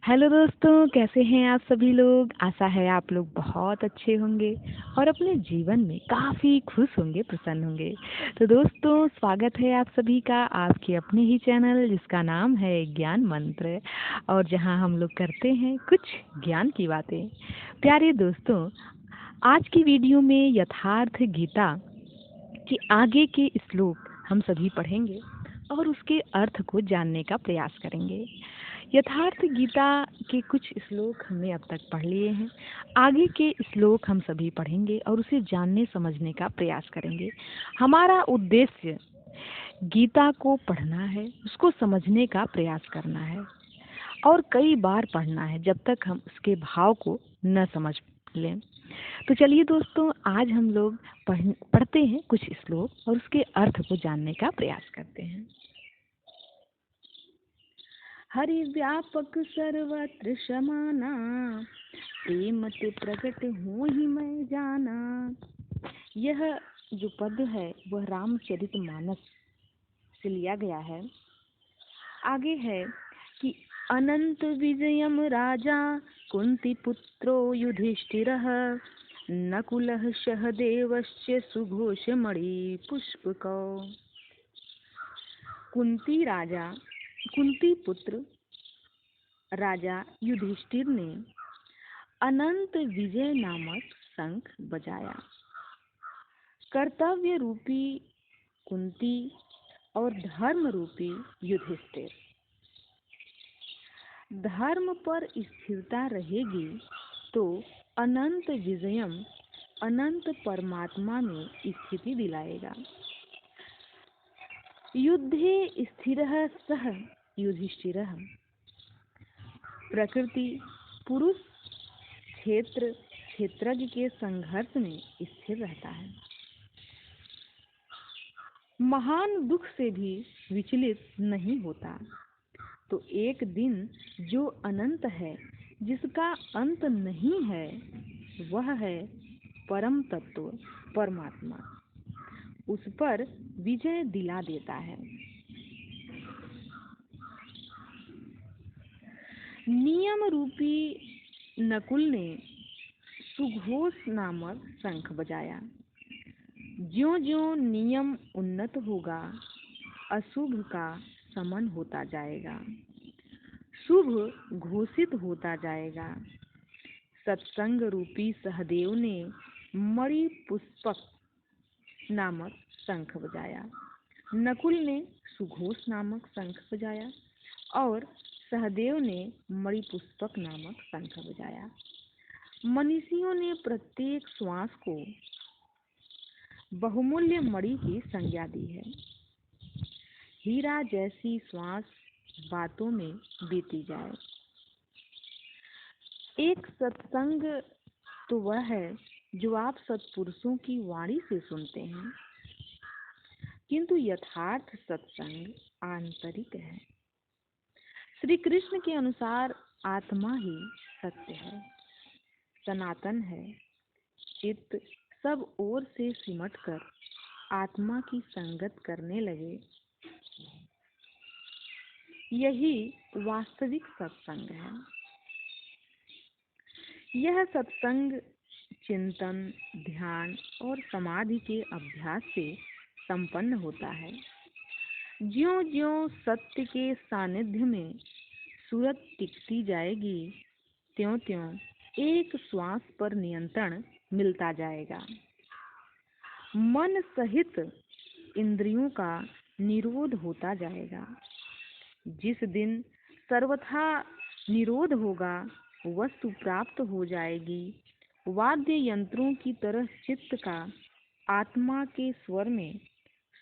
Hello दोस्तों, कैसे हैं आप सभी लोग। आशा है आप लोग बहुत अच्छे होंगे और अपने जीवन में काफ़ी खुश होंगे, प्रसन्न होंगे। तो दोस्तों, स्वागत है आप सभी का आपके अपने ही चैनल जिसका नाम है ज्ञान मंत्र, और जहां हम लोग करते हैं कुछ ज्ञान की बातें। प्यारे दोस्तों, आज की वीडियो में यथार्थ गीता के आगे के श्लोक हम सभी पढ़ेंगे और उसके अर्थ को जानने का प्रयास करेंगे। यथार्थ गीता के कुछ श्लोक हमने अब तक पढ़ लिए हैं। आगे के श्लोक हम सभी पढ़ेंगे और उसे जानने समझने का प्रयास करेंगे। हमारा उद्देश्य गीता को पढ़ना है, उसको समझने का प्रयास करना है और कई बार पढ़ना है जब तक हम उसके भाव को न समझ लें। तो चलिए दोस्तों, आज हम लोग पढ़ते हैं कुछ श्लोक और उसके अर्थ को जानने का प्रयास करते हैं। हरि व्यापक सर्वत्र समाना, प्रेम ते प्रकट हो ही मैं जाना। यह जो पद है वह रामचरितमानस से लिया गया है। आगे है कि अनंत विजयम राजा कुंती पुत्रो युधिष्ठिरः, नकुलः सहदेवश्च सुघोषमणि पुष्पकौ। कुंती पुत्र राजा युधिष्ठिर ने अनंत विजय नामक शंख बजाया। कर्तव्य रूपी कुंती और धर्म रूपी युधिष्ठिर। धर्म पर स्थिरता रहेगी तो अनंत विजयम अनंत परमात्मा में स्थिति दिलाएगा। युद्धे स्थिरः सः युधिष्ठिरः। प्रकृति पुरुष क्षेत्रज्ञ के संघर्ष में स्थिर रहता है। महान दुख से भी विचलित नहीं होता। तो एक दिन जो अनंत है, जिसका अंत नहीं है, वह है परम तत्व परमात्मा। उस पर विजय दिला देता है। नियम रूपी नकुल ने सुघोष नामक शंख बजाया। ज्यों-ज्यों नियम उन्नत होगा, अशुभ का शमन होता जाएगा, शुभ घोषित होता जाएगा। सत्संग रूपी सहदेव ने मणि पुष्पक नामक शंख बजाया। नकुल ने सुघोष नामक शंख बजाया और सहदेव ने मणि पुष्पक नामक शंख बजाया। मनीषियों ने प्रत्येक श्वास को बहुमूल्य मणि की संज्ञा दी है। हीरा जैसी श्वास बातों में बीती जाए। एक सत्संग तो वह है जो आप सत्पुरुषों की वाणी से सुनते हैं, किंतु यथार्थ सत्संग आंतरिक है। श्री कृष्ण के अनुसार आत्मा ही सत्य है, सनातन है। चित्त सब ओर से सिमटकर आत्मा की संगत करने लगे, यही वास्तविक सत्संग है। यह सत्संग चिंतन, ध्यान और समाधि के अभ्यास से संपन्न होता है। ज्यों-ज्यों सत्य के सानिध्य में सूरत टिकती जाएगी, त्यों-त्यों एक श्वास पर नियंत्रण मिलता जाएगा। मन सहित इंद्रियों का निरोध होता जाएगा। जिस दिन सर्वथा निरोध होगा, वस्तु प्राप्त हो जाएगी। वाद्य यंत्रों की तरह चित्त का आत्मा के स्वर में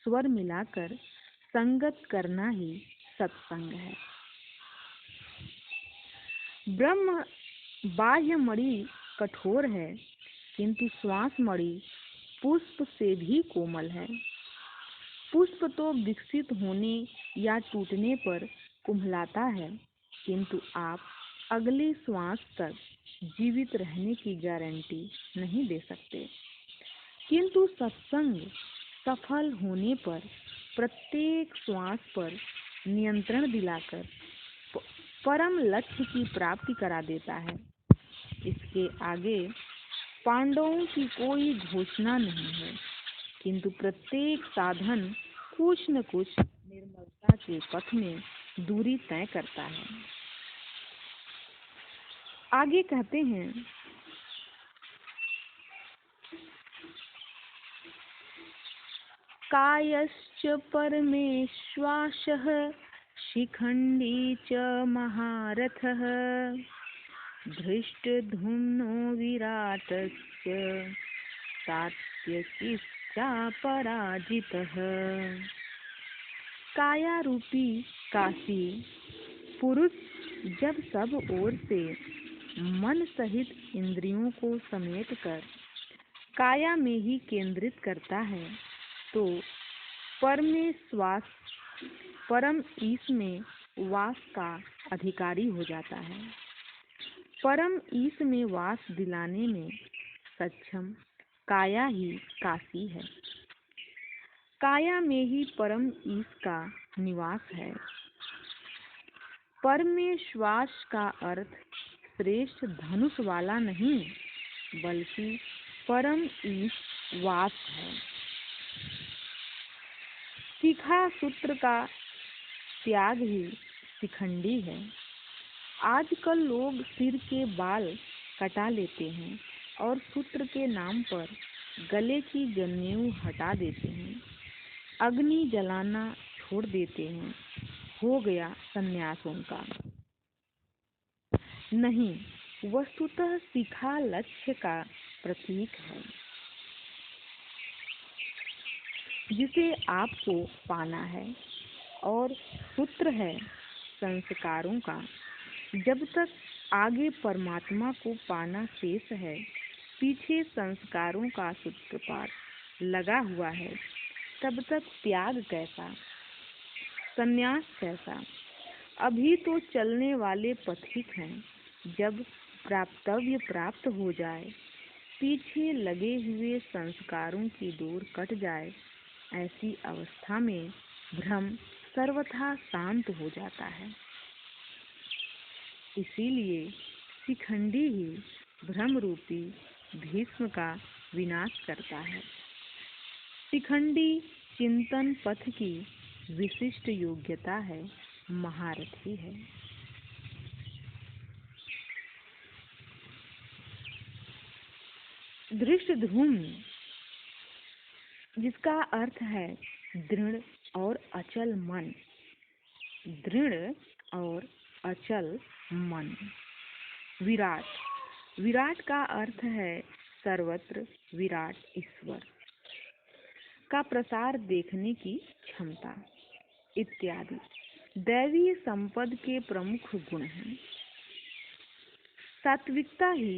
स्वर मिलाकर संगत करना ही सत्संग है। ब्रह्म बाह्य मणि कठोर है, किंतु श्वास मणि पुष्प से भी कोमल है। पुष्प तो विकसित होने या टूटने पर कुम्हलाता है, किंतु आप अगले श्वास तक जीवित रहने की गारंटी नहीं दे सकते। किंतु सत्संग सफल होने पर प्रत्येक श्वास पर नियंत्रण दिलाकर परम लक्ष्य की प्राप्ति करा देता है। इसके आगे पांडवों की कोई घोषणा नहीं है, किंतु प्रत्येक साधन कुछ न कुछ निर्मलता के पथ में दूरी तय करता है। आगे कहते हैं, कायश्च परमेश्वासः शिखण्डी च महारथः धृष्टद्युम्नो विराटस्य सात्यकिश्चापराजितः। काया रूपी काशी पुरुष जब सब ओर से मन सहित इंद्रियों को समेट कर काया में ही केंद्रित करता है तो परम ईश में वास का अधिकारी हो जाता है। परम ईश में वास दिलाने में सक्षम काया ही काशी है। काया में ही परम ईश का निवास है। परमेश्वास का अर्थ श्रेष्ठ धनुष वाला नहीं, बल्कि परम ईश वास है। शिखा सूत्र का त्याग ही शिखंडी है। आजकल लोग सिर के बाल कटा लेते हैं और सूत्र के नाम पर गले की जनेऊ हटा देते हैं, अग्नि जलाना छोड़ देते हैं, हो गया संन्यास उनका। नहीं, वस्तुतः शिखा लक्ष्य का प्रतीक है जिसे आपको पाना है, और सूत्र है संस्कारों का। जब तक आगे परमात्मा को पाना शेष है, पीछे संस्कारों का सूत्रपात लगा हुआ है, तब तक त्याग कैसा, संन्यास कैसा? अभी तो चलने वाले पथिक हैं। जब प्राप्तव्य प्राप्त हो जाए, पीछे लगे हुए संस्कारों की डोर कट जाए, ऐसी अवस्था में भ्रम सर्वथा शांत हो जाता है। इसीलिए शिखंडी ही भ्रम रूपी भीष्म का विनाश करता है। शिखंडी चिंतन पथ की विशिष्ट योग्यता है, महारथी है। धृष्टद्युम्न, जिसका अर्थ है दृढ़ और अचल मन। दृढ़ और अचल मन। विराट, विराट का अर्थ है सर्वत्र विराट ईश्वर का प्रसार देखने की क्षमता इत्यादि दैवीय संपद के प्रमुख गुण हैं। सात्विकता ही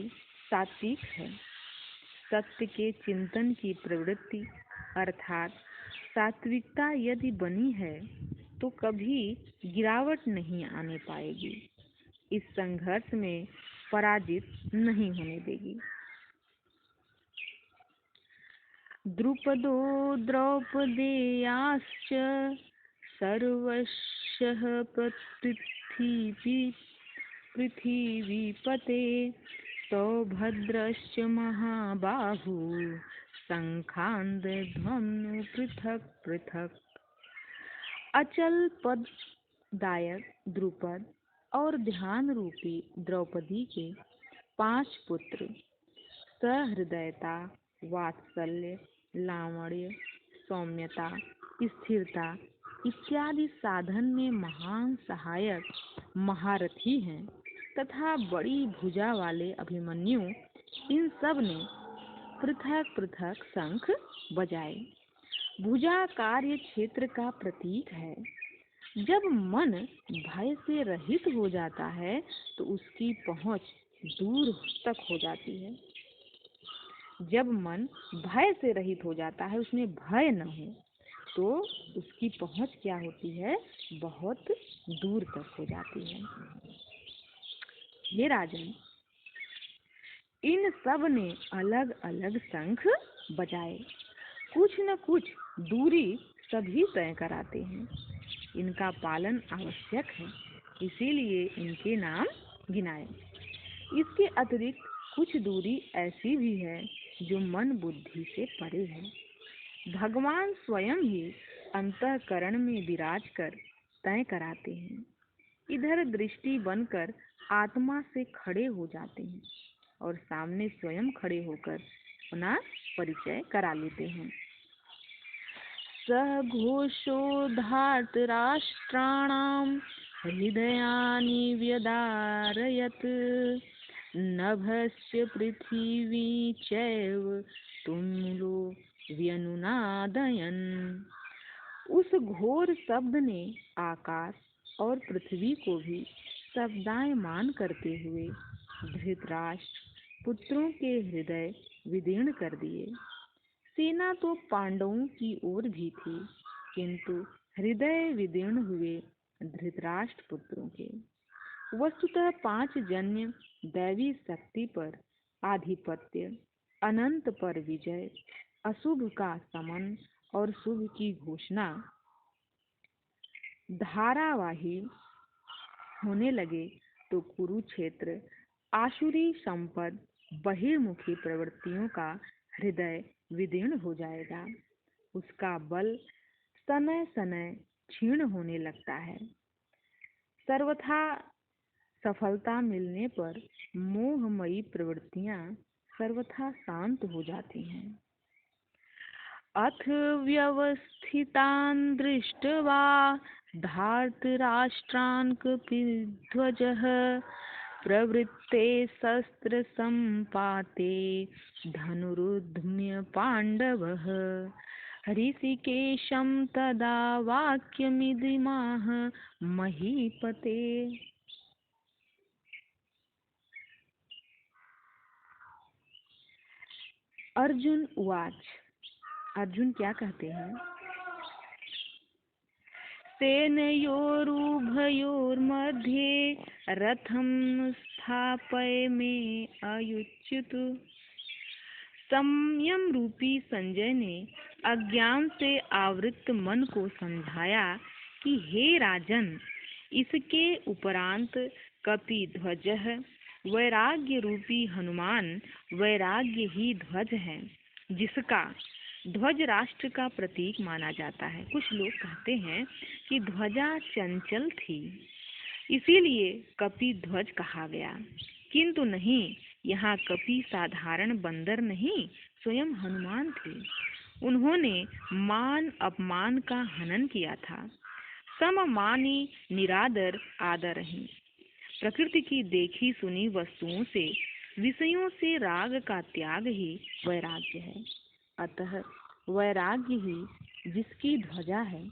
सात्विक है। सत्य के चिंतन की प्रवृत्ति अर्थात सात्विकता यदि बनी है तो कभी गिरावट नहीं आने पाएगी, इस संघर्ष में पराजित नहीं होने देगी। द्रुपदो द्रौपदेयाश्च सर्वशः पृथिवीपते सौभद्रश्च महाबाहु शंखान्धध्वम्नु पृथक पृथक। अचल पददायक द्रुपद और ध्यान रूपी द्रौपदी के 5 पुत्र सहृदयता, वात्सल्य, लावण्य, सौम्यता, स्थिरता इत्यादि साधन में महान सहायक महारथी हैं तथा बड़ी भुजा वाले अभिमन्यु, इन सब ने पृथक पृथक शंख बजाए। भुजा कार्य क्षेत्र का प्रतीक है। जब मन भय से रहित हो जाता है तो उसकी पहुंच दूर तक हो जाती है। जब मन भय से रहित हो जाता है, उसमें भय न हो, तो उसकी पहुंच क्या होती है? बहुत दूर तक हो जाती है। ये राजन, इन सब ने अलग अलग शंख बजाए। कुछ न कुछ दूरी सभी तय कराते हैं। इनका पालन आवश्यक है। इसीलिए इनके नाम गिनाए। इसके अतिरिक्त कुछ दूरी ऐसी भी है जो मन बुद्धि से परे है। भगवान स्वयं ही अंतःकरण में विराज कर तय कराते हैं। इधर दृष्टि बनकर आत्मा से खड़े हो जाते हैं और सामने स्वयं खड़े होकर अपना परिचय करा लेते हैं। सह घोषोधार्त राष्ट्राणां हृदयानि व्यदारयत् नभस्य पृथिवी चैव तुमुलो व्यनुनादयन्। उस घोर शब्द ने आकाश और पृथ्वी को भी शब्दायमान करते हुए धृतराष्ट्र पुत्रों के हृदय विदीर्ण कर दिए। सेना तो पांडवों की ओर भी थी, किंतु हृदय विदीर्ण हुए धृतराष्ट्र पुत्रों के। वस्तुतः 5 जन्य दैवी शक्ति पर आधिपत्य, अनंत पर विजय, अशुभ का समन और शुभ की घोषणा धारावाही होने लगे तो कुरुक्षेत्र आसुरी संपद बहिर्मुखी प्रवृत्तियों का हृदय विदीर्ण हो जाएगा। उसका बल समय समय क्षीण होने लगता है। सर्वथा सफलता मिलने पर मोहमयी प्रवृत्तियां सर्वथा शांत हो जाती हैं। अथ व्यवस्थितान् दृष्ट्वा धार्तराष्ट्रान् कपिध्वजः प्रवृत्ते शस्त्र संपाते धनुरुद्यम्य पांडवः ऋषिकेशं तदा वाक्यमिदमाह महीपते। अर्जुन उवाच। अर्जुन क्या कहते हैं? सेनयोरुभयोर्मध्ये रथं स्थापयमे अयुच्युत। संयम रूपी संजय ने अज्ञान से आवृत मन को समझाया कि हे राजन, इसके उपरांत कपिध्वजः वैराग्य रूपी हनुमान वैराग्य ही ध्वज है, जिसका ध्वज राष्ट्र का प्रतीक माना जाता है। कुछ लोग कहते हैं कि ध्वजा चंचल थी, इसीलिए कपि ध्वज कहा गया, किंतु नहीं, यहाँ कपि साधारण बंदर नहीं, स्वयं हनुमान थे। उन्होंने मान अपमान का हनन किया था। सममानी निरादर आदरहीन प्रकृति की देखी सुनी वस्तुओं से, विषयों से राग का त्याग ही वैराग्य है। अतः वैराग्य ही जिसकी ध्वजा है।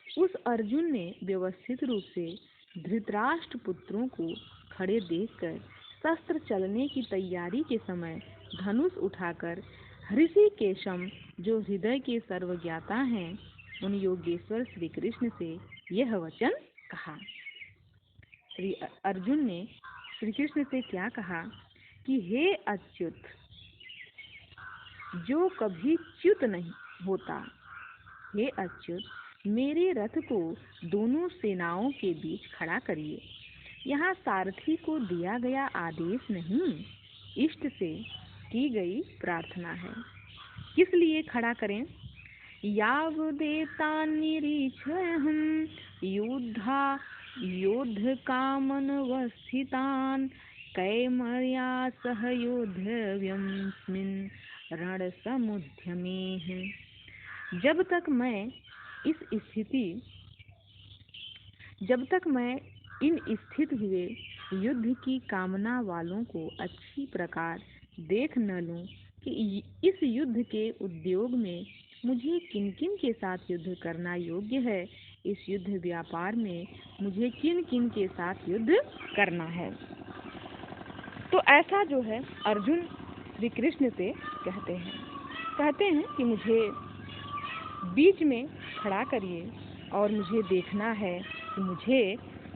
उस अर्जुन ने व्यवस्थित रूप से धृतराष्ट्र पुत्रों को खड़े देखकर शस्त्र चलने की तैयारी के समय धनुष उठाकर ऋषिकेशम, जो हृदय के सर्वज्ञाता हैं, उन योगेश्वर श्री कृष्ण से यह वचन कहा। श्री अर्जुन ने श्री कृष्ण से क्या कहा कि हे अच्युत, जो कभी च्युत नहीं होता, हे अच्युत, मेरे रथ को दोनों सेनाओं के बीच खड़ा करिए। यहाँ सारथी को दिया गया आदेश नहीं, इष्ट से की गई प्रार्थना है। किस लिए खड़ा करें? यावदेतान् निरीक्षयहं योद्ध कामनवस्थितान् कैमर्या सह योद्धव्यमस्मिन् रणसमुद्यमेः। जब तक मैं इन स्थित हुए युद्ध की कामना वालों को अच्छी प्रकार देख न लूं कि इस युद्ध के उद्योग में मुझे किन किन के साथ युद्ध करना योग्य है, इस युद्ध व्यापार में मुझे किन किन के साथ युद्ध करना है। तो ऐसा जो है अर्जुन श्री कृष्ण से कहते हैं कि मुझे बीच में खड़ा करिए और मुझे देखना है कि मुझे